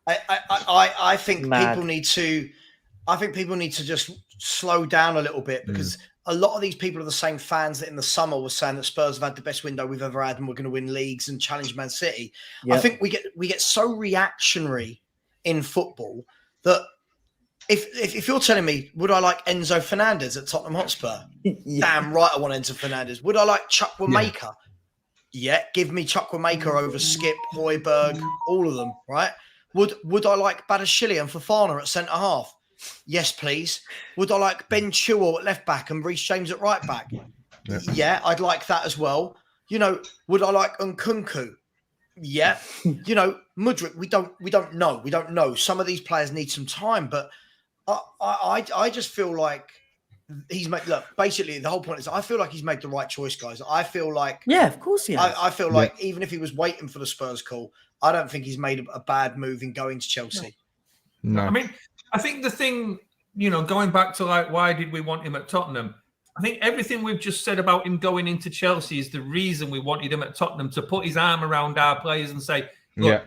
I think people need to just slow down a little bit, because a lot of these people are the same fans that in the summer were saying that Spurs have had the best window we've ever had and we're going to win leagues and challenge Man City. Yep. I think we get so reactionary in football that if you're telling me, would I like Enzo Fernandez at Tottenham Hotspur? Damn right I want Enzo Fernandez. Would I like Chuck Wamaker? Yeah, give me Chuck Wamaker over Skip, Højbjerg, all of them, right? Would I like Badashili and Fofana at centre half? Yes, please. Would I like Ben Chilwell at left back and Reece James at right back? Yeah, I'd like that as well. Would I like Nkunku? Yeah, you know, Mudryk, we don't know. Some of these players need some time, but I just feel like he's made. Look, basically, the whole point is I feel like he's made the right choice, guys. I feel like, Yeah, of course he has. I feel like even if he was waiting for the Spurs call, I don't think he's made a bad move in going to Chelsea. No. I mean, I think the thing, going back to like, why did we want him at Tottenham? I think everything we've just said about him going into Chelsea is the reason we wanted him at Tottenham, to put his arm around our players and say, look,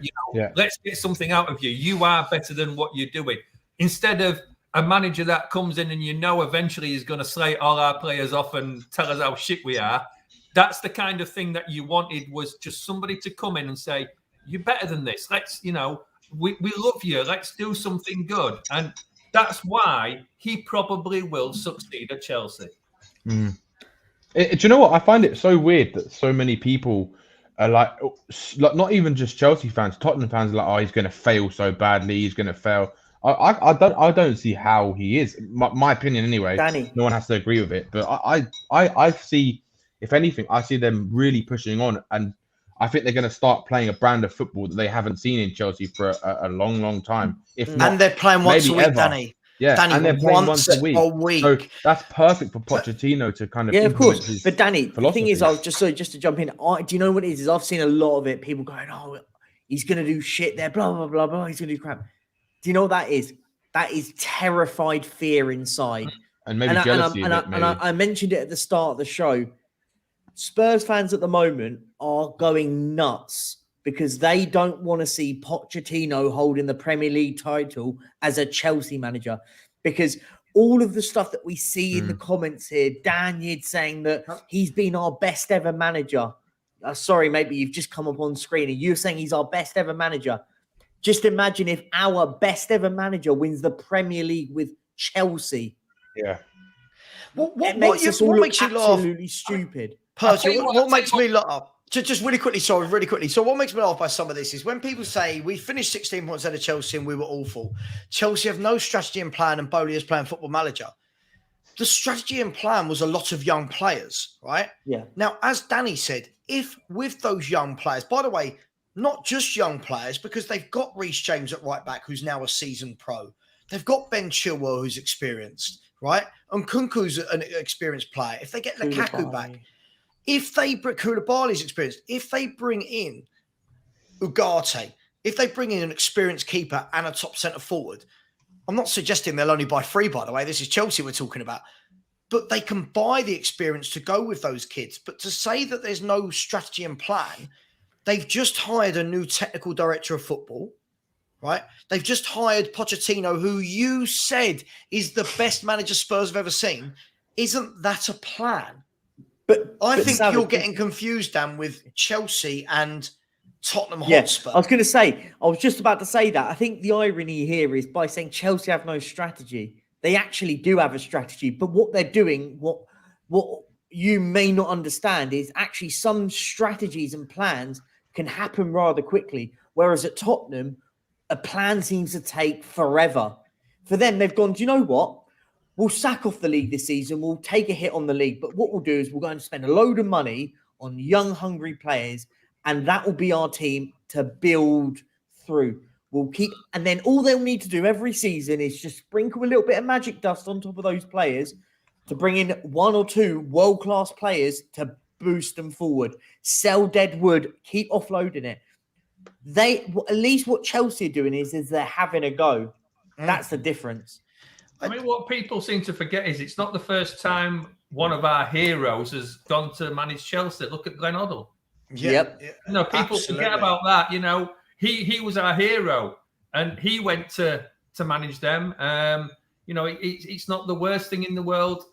let's get something out of you. You are better than what you're doing. Instead of a manager that comes in and eventually is going to slate all our players off and tell us how shit we are. That's the kind of thing that you wanted, was just somebody to come in and say, you're better than this. Let's, we love you. Let's do something good. And that's why he probably will succeed at Chelsea. Do you know what? I find it so weird that so many people are like not even just Chelsea fans, Tottenham fans are like, oh, he's going to fail so badly. He's going to fail. I don't see how he is. My opinion, anyway. Danny. No one has to agree with it, but I see, if anything, I see them really pushing on, and I think they're going to start playing a brand of football that they haven't seen in Chelsea for a long, long time. If not, and they're playing once a week, ever. Danny. Yeah, Danny, and they're playing once a week. So that's perfect for Pochettino to kind of of course. his But Danny, the thing is, philosophy. just to jump in, do you know what it is? I've seen a lot of it. People going, "Oh, he's going to do shit there, blah blah blah blah. He's going to do crap." Do you know what that is? That is terrified fear inside, and maybe jealousy. I mentioned it at the start of the show. Spurs fans at the moment are going nuts because they don't want to see Pochettino holding the Premier League title as a Chelsea manager. Because all of the stuff that we see in the comments here, Dan Yid saying that he's been our best ever manager. Sorry, maybe you've just come up on screen and you're saying he's our best ever manager. Just imagine if our best ever manager wins the Premier League with Chelsea. Yeah. What makes you laugh? Absolutely stupid. Percy, what makes me laugh? Just really quickly. So what makes me laugh by some of this is when people say we finished 16 points ahead of Chelsea and we were awful. Chelsea have no strategy and plan, and Bowley is playing football manager. The strategy and plan was a lot of young players, right? Yeah. Now, as Danny said, if with those young players, by the way, not just young players, because they've got Reece James at right back, who's now a seasoned pro. They've got Ben Chilwell, who's experienced, right? And Kunku's an experienced player. If they get Lukaku back, if they bring Koulibaly's experienced, if they bring in Ugarte, if they bring in an experienced keeper and a top centre forward, I'm not suggesting they'll only buy 3, by the way. This is Chelsea we're talking about. But they can buy the experience to go with those kids. But to say that there's no strategy and plan, they've just hired a new technical director of football, right? They've just hired Pochettino, who you said is the best manager Spurs have ever seen. Isn't that a plan? But I think you're getting confused, Dan, with Chelsea and Tottenham Hotspur. I was just about to say that. I think the irony here is by saying Chelsea have no strategy. They actually do have a strategy, but what they're doing, what you may not understand is actually some strategies and plans can happen rather quickly. Whereas at Tottenham, a plan seems to take forever. For them, they've gone, do you know what? We'll sack off the league this season. We'll take a hit on the league. But what we'll do is we're going to spend a load of money on young, hungry players. And that will be our team to build through. And then all they'll need to do every season is just sprinkle a little bit of magic dust on top of those players to bring in 1 or 2 world-class players to boost them forward. Sell dead wood, keep offloading it. At least what Chelsea are doing is they're having a go. That's the difference. I mean, what people seem to forget is it's not the first time one of our heroes has gone to manage Chelsea. Look at Glenn Hoddle. Yep. People forget about that. He was our hero, and he went to manage them. It's not the worst thing in the world.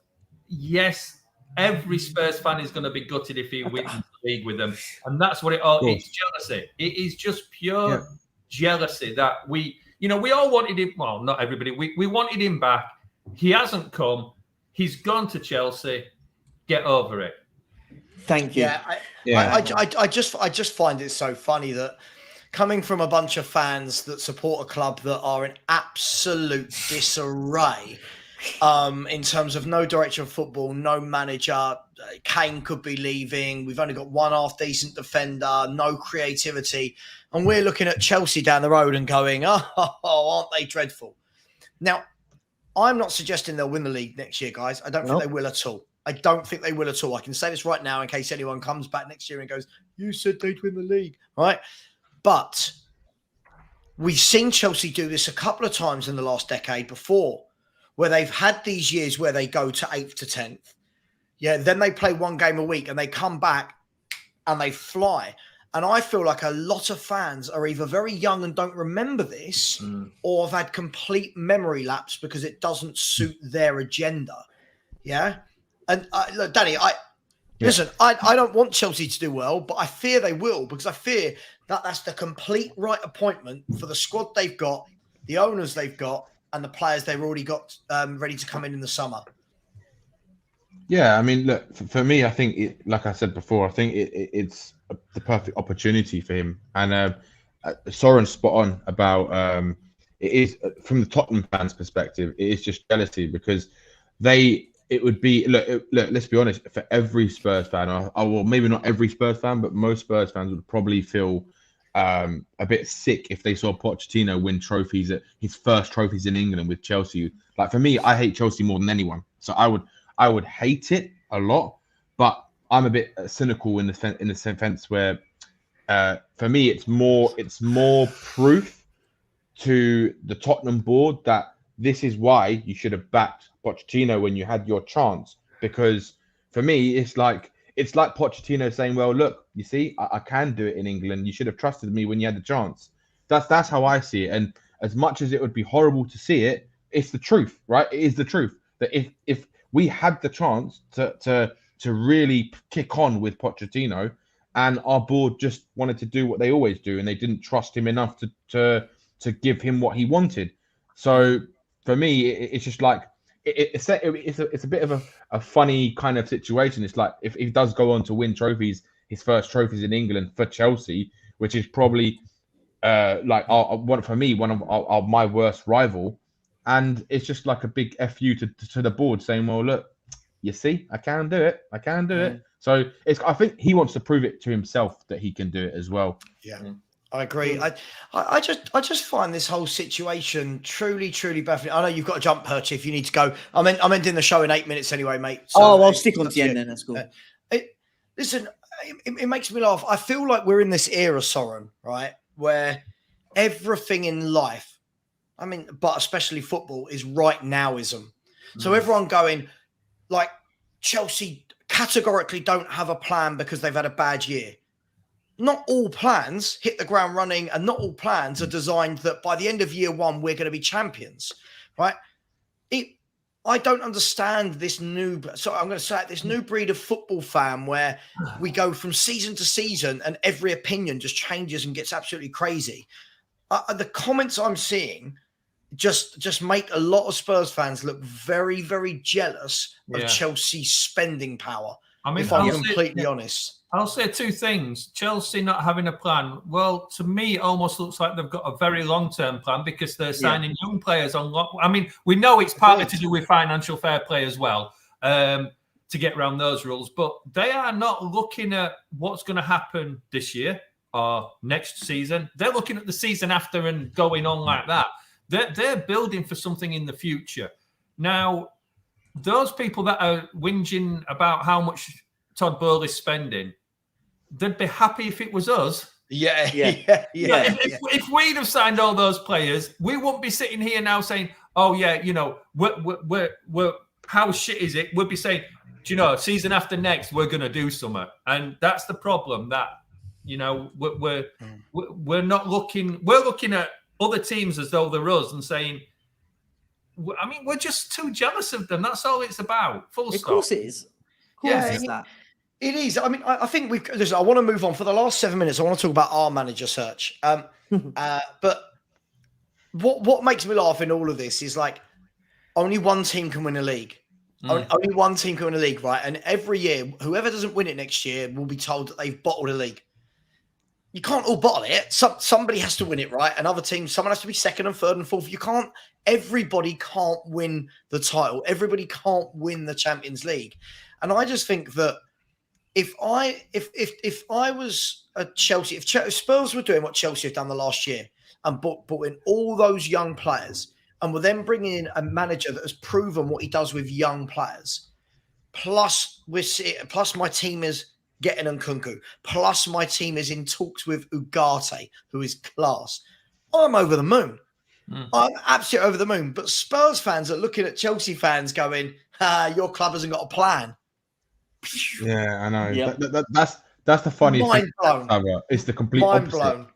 Yes, every Spurs fan is going to be gutted if he wins the league with them, and that's what it all. It's jealousy. It is just pure jealousy that we all wanted him. Well, not everybody. We wanted him back. He hasn't come. He's gone to Chelsea. Get over it. Thank you. I just find it so funny that coming from a bunch of fans that support a club that are in absolute disarray, In terms of no director of football, no manager. Kane could be leaving. We've only got one half decent defender, no creativity. And we're looking at Chelsea down the road and going, oh, aren't they dreadful? Now, I'm not suggesting they'll win the league next year, guys. I don't think they will at all. I don't think they will at all. I can say this right now in case anyone comes back next year and goes, you said they'd win the league, right? But we've seen Chelsea do this a couple of times in the last decade before, where they've had these years where they go to 8th to 10th. Yeah, then they play one game a week and they come back and they fly. And I feel like a lot of fans are either very young and don't remember this or have had complete memory lapse because it doesn't suit their agenda. Yeah. And look, Danny, listen, I don't want Chelsea to do well, but I fear they will, because I fear that that's the complete right appointment for the squad they've got, the owners they've got, and the players they've already got ready to come in the summer. Yeah, I mean, look, for me, I think, like I said before, I think it's the perfect opportunity for him. And Soren's spot on about it is, from the Tottenham fans' perspective, it is just jealousy, because it would be, look, let's be honest, for every Spurs fan, or maybe not every Spurs fan, but most Spurs fans would probably feel a bit sick if they saw Pochettino win trophies, at his first trophies in England with Chelsea. Like, for me, I hate Chelsea more than anyone, so I would hate it a lot, but I'm a bit cynical in the sense where, for me, it's more proof to the Tottenham board that this is why you should have backed Pochettino when you had your chance. Because for me, it's like Pochettino saying, "Well, look, you see, I can do it in England. You should have trusted me when you had the chance." That's how I see it. And as much as it would be horrible to see it, it's the truth, right? It is the truth that if we had the chance to really kick on with Pochettino, and our board just wanted to do what they always do, and they didn't trust him enough to give him what he wanted. So for me, it's just like it's a bit of a funny kind of situation. It's like if he does go on to win trophies, his first trophies in England for Chelsea, which is probably one of my worst rival. And it's just like a big FU to the board saying, well, look, you see, I can do it. I can do it. So I think he wants to prove it to himself that he can do it as well. Yeah, I agree. I just find this whole situation truly, truly baffling. I know you've got to jump, Perch, if you need to go. I'm ending the show in 8 minutes anyway, mate. So I'll stick on to the end then. That's cool. Listen, it makes me laugh. I feel like we're in this era, Soren, right, where everything in life, I mean, but especially football, is right nowism. So everyone going, like, Chelsea categorically don't have a plan because they've had a bad year. Not all plans hit the ground running, and not all plans are designed that by the end of year one, we're going to be champions, right? I don't understand this new breed of football fan where we go from season to season and every opinion just changes and gets absolutely crazy. The comments I'm seeing just make a lot of Spurs fans look very, very jealous of Chelsea's spending power. I mean, if I'm completely honest. I'll say two things. Chelsea not having a plan. Well, to me, it almost looks like they've got a very long-term plan, because they're signing young players on. I mean, we know it's partly to do with financial fair play as well, to get around those rules. But they are not looking at what's going to happen this year or next season. They're looking at the season after and going on like that. They're building for something in the future. Now, those people that are whinging about how much Todd Bowley's spending, they'd be happy if it was us. If we'd have signed all those players, we wouldn't be sitting here now saying, "Oh yeah, you know, we're how shit is it?" We'd be saying, "Do you know, season after next, we're going to do something." And that's the problem. That, you know, we're not looking. We're looking at other teams as though they're us and saying, I mean, we're just too jealous of them. That's all it's about. Full stop. Of course it is. It is. I mean, I think I want to move on. For the last 7 minutes, I want to talk about our manager search. But what makes me laugh in all of this is, like, only one team can win a league. Only one team can win a league, right? And every year, whoever doesn't win it next year will be told that they've bottled a league. you can't all bottle it. Somebody has to win it, right? Another team, someone has to be second and third and fourth. Everybody can't win the title. Everybody can't win the Champions League. And I just think that if I was a Chelsea, if Spurs were doing what Chelsea have done the last year and brought in all those young players and were then bringing in a manager that has proven what he does with young players, plus my team is getting Nkunku, plus my team is in talks with Ugarte, who is class, I'm over the moon. I'm absolutely over the moon. But Spurs fans are looking at Chelsea fans going, your club hasn't got a plan. Yeah, I know. Yep. That's the funniest Mind blown. thing. It's the complete Mind opposite.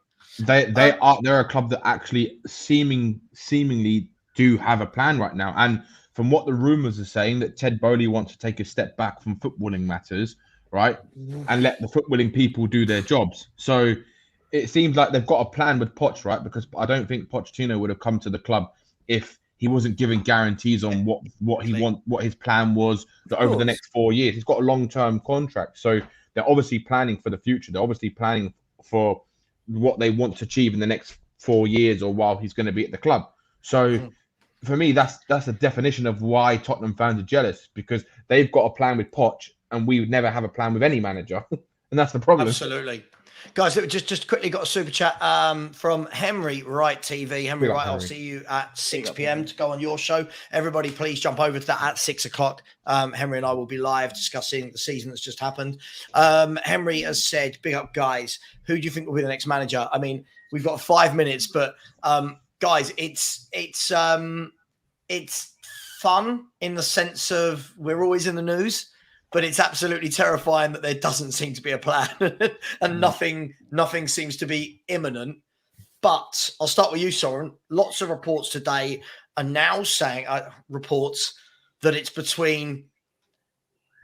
blown. They're a club that actually seemingly do have a plan right now. And from what the rumors are saying, that Ted Bowley wants to take a step back from footballing matters, right, and let the footballing people do their jobs. So it seems like they've got a plan with Poch, right? Because I don't think Pochettino would have come to the club if he wasn't giving guarantees on what his plan was over the next 4 years. He's got a long-term contract, so they're obviously planning for the future. They're obviously planning for what they want to achieve in the next 4 years or while he's going to be at the club. So for me, that's the definition of why Tottenham fans are jealous, because they've got a plan with Poch and we would never have a plan with any manager. And that's the problem. Absolutely. Guys, just quickly got a super chat from Henry Wright TV. Henry Wright, I'll see you at 6 p.m. to go on your show. Everybody, please jump over to that at 6 o'clock. Henry and I will be live discussing the season that's just happened. Henry has said, big up, guys. Who do you think will be the next manager? I mean, we've got 5 minutes, but guys, it's fun in the sense of we're always in the news. But it's absolutely terrifying that there doesn't seem to be a plan and nothing seems to be imminent. But I'll start with you, Soren. Lots of reports today are now saying reports that it's between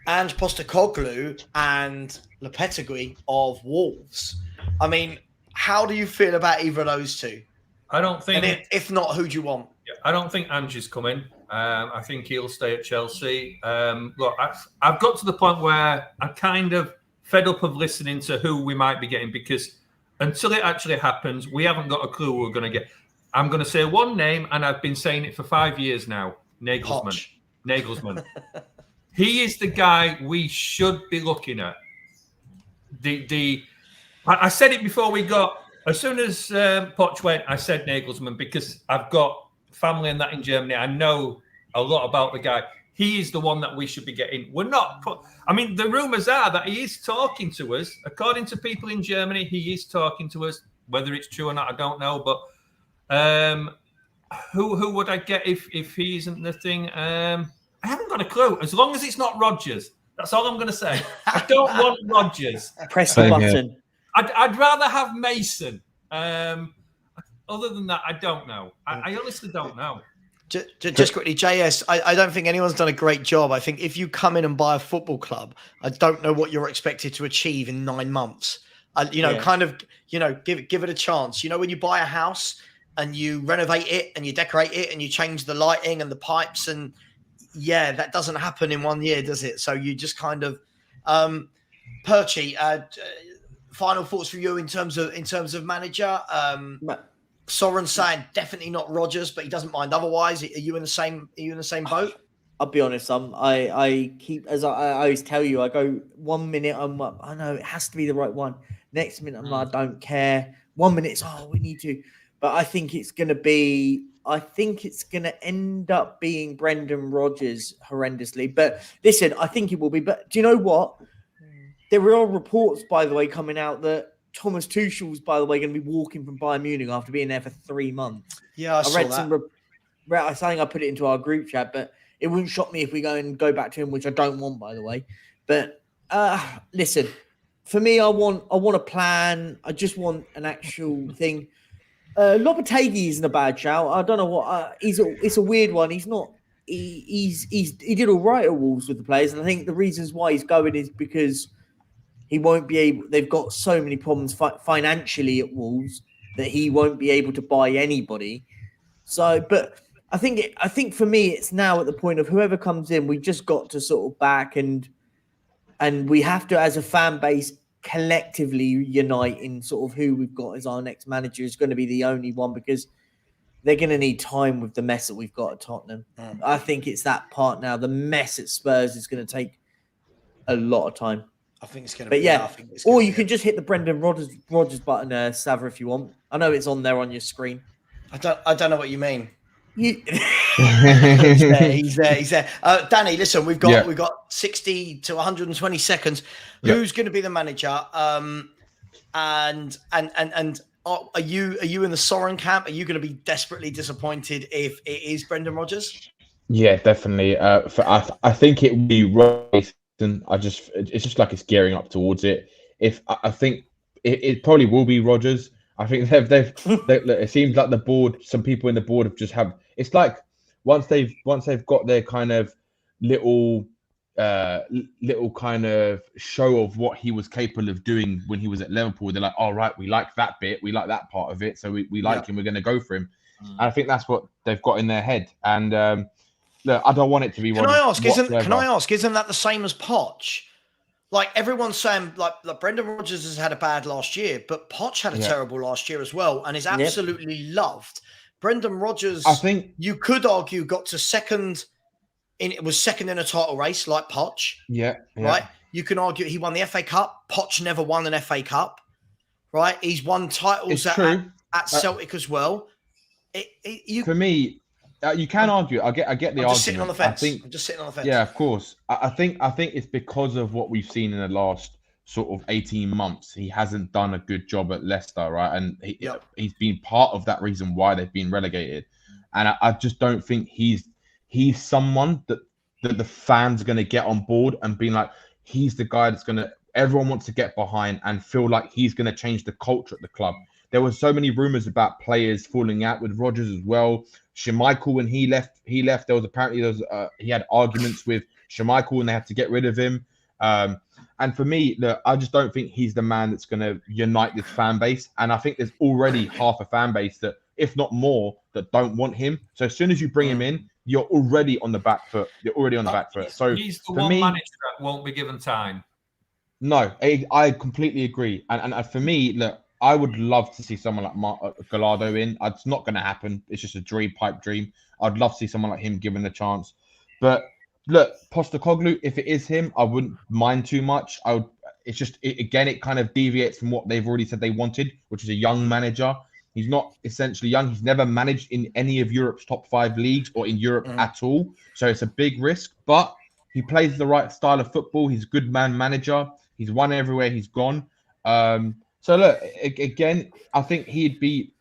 Ange Postecoglou and Lopetegui of Wolves. I mean, how do you feel about either of those two? I don't think. And if not, who do you want? I don't think Ange is coming. I think he'll stay at Chelsea. Look, I've got to the point where I'm kind of fed up of listening to who we might be getting, because until it actually happens, we haven't got a clue who we're going to get. I'm going to say one name, and I've been saying it for 5 years now. Nagelsmann. Poch. Nagelsmann. He is the guy we should be looking at. I said it before we got. As soon as Poch went, I said Nagelsmann, because I've got family and that in Germany. I know a lot about the guy. He is the one that we should be getting. We're not. I mean, the rumors are that he is talking to us. According to people in Germany, he is talking to us. Whether it's true or not, I don't know. But who would I get if he isn't the thing? I haven't got a clue. As long as it's not Rodgers, that's all I'm going to say. I don't want Rodgers. Press the button. I'd rather have Mason. Other than that, I don't know. I honestly don't know. Just quickly, JS, I don't think anyone's done a great job. I think if you come in and buy a football club, I don't know what you're expected to achieve in 9 months. Give it a chance. You know, when you buy a house and you renovate it and you decorate it and you change the lighting and the pipes, and that doesn't happen in 1 year, does it? So you just kind of Perchy, final thoughts for you in terms of manager. Soren saying definitely not Rodgers, but he doesn't mind otherwise. Are you in the same boat? I'll be honest. I keep, as I always tell you, I go 1 minute. I know it has to be the right one. Next minute, I'm like, I don't care. 1 minute, it's we need to. But I think it's going to end up being Brendan Rodgers horrendously. But listen, I think it will be. But do you know what? There are reports, by the way, coming out that Thomas Tuchel's, by the way, going to be walking from Bayern Munich after being there for 3 months. Yeah, I read that. I think I put it into our group chat, but it wouldn't shock me if we go back to him, which I don't want, by the way. But listen, for me, I want a plan. I just want an actual thing. Lopetegui isn't a bad shout. I don't know what it's a weird one. He's not. He did all right at Wolves with the players, and I think the reasons why he's going is because he won't be able. They've got so many problems financially at Wolves that he won't be able to buy anybody. So, but I think for me, it's now at the point of whoever comes in, we just got to sort of back and we have to, as a fan base, collectively unite in sort of who we've got as our next manager is going to be the only one, because they're going to need time with the mess that we've got at Tottenham. I think it's that part now. The mess at Spurs is going to take a lot of time. I think it's going to But be. yeah, I think it's or gonna you be can just hit the Brendan Rodgers button, Sava, if you want. I know it's on there on your screen. I don't know what you mean. You... He's there. Danny, listen, we've got 60 to 120 seconds. Who's going to be the manager? And are you in the Soren camp? Are you going to be desperately disappointed if it is Brendan Rodgers? Yeah, definitely. I think it will be Royston. It's just like it's gearing up towards it. I think it probably will be Rodgers. I think it seems like the board, some people in the board it's like once they've got their kind of little kind of show of what he was capable of doing when he was at Liverpool, they're like, all right, we like that bit, we like that part of it, so we like him, we're going to go for him. And I think that's what they've got in their head. And look, I don't want it to be. Can I ask? Isn't that the same as Poch? Like everyone's saying, like Brendan Rodgers has had a bad last year, but Poch had a terrible last year as well, and is absolutely loved. Brendan Rodgers, I think you could argue, got to second in a title race like Poch. Yeah. Right. You can argue he won the FA Cup. Poch never won an FA Cup. Right. He's won titles at Celtic as well. For me, you can argue. I get the argument. I'm just sitting on the fence. Yeah, of course. I think it's because of what we've seen in the last sort of 18 months. He hasn't done a good job at Leicester, right? And he's been part of that reason why they've been relegated. And I just don't think he's someone that the fans are going to get on board and being like, he's the guy that's going to, everyone wants to get behind and feel like he's going to change the culture at the club. There were so many rumors about players falling out with Rodgers as well. Schmeichel, when he left. There was he had arguments with Schmeichel and they had to get rid of him. And for me, look, I just don't think he's the man that's going to unite this fan base. And I think there's already half a fan base that, if not more, that don't want him. So as soon as you bring him in, you're already on the back foot. So he's the one manager that won't be given time. No, I completely agree. And for me, look, I would love to see someone like Gallardo in. It's not going to happen. It's just a pipe dream. I'd love to see someone like him given a chance. But look, Postecoglou, if it is him, I wouldn't mind too much. It kind of deviates from what they've already said they wanted, which is a young manager. He's not essentially young. He's never managed in any of Europe's top 5 leagues or in Europe at all. So it's a big risk, but he plays the right style of football. He's a good manager. He's won everywhere he's gone. So look, again, I think he'd be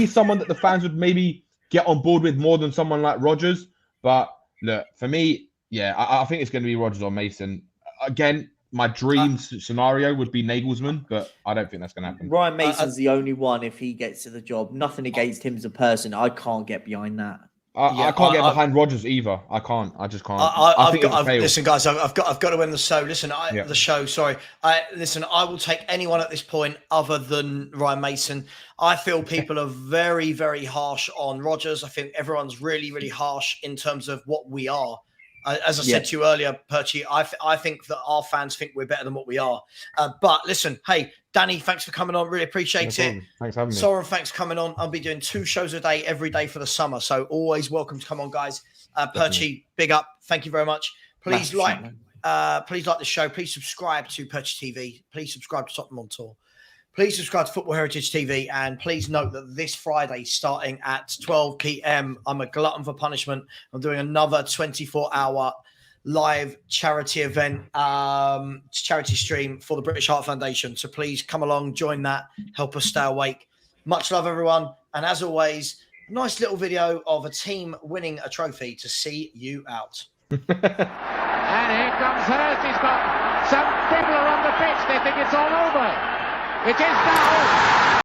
someone that the fans would maybe get on board with more than someone like Rodgers. But look, for me, I think it's going to be Rodgers or Mason. Again, my dream scenario would be Nagelsmann, but I don't think that's going to happen. Ryan Mason's the only one if he gets to the job. Nothing against him as a person. I can't get behind that. I can't get behind Rodgers either. I can't. I just can't. Listen, guys, I've got to end the show. Listen, the show. Sorry. I will take anyone at this point other than Ryan Mason. I feel people are very, very harsh on Rodgers. I think everyone's really, really harsh in terms of what we are. As I said to you earlier, Perchy, I think that our fans think we're better than what we are. But listen, hey, Danny, thanks for coming on. Really appreciate it. Thanks for having me. Soren, thanks for coming on. I'll be doing 2 shows a day, every day for the summer. So always welcome to come on, guys. Perchy, big up. Thank you very much. Please like the show. Please subscribe to Perchy TV. Please subscribe to Tottenham on Tour. Please subscribe to Football Heritage TV, and please note that this Friday, starting at 12 p.m., I'm a glutton for punishment. I'm doing another 24-hour live charity event, charity stream for the British Heart Foundation. So please come along, join that, help us stay awake. Much love, everyone. And as always, a nice little video of a team winning a trophy to see you out. And here comes Hurst. He's got some people are on the pitch. They think it's all over. It is now.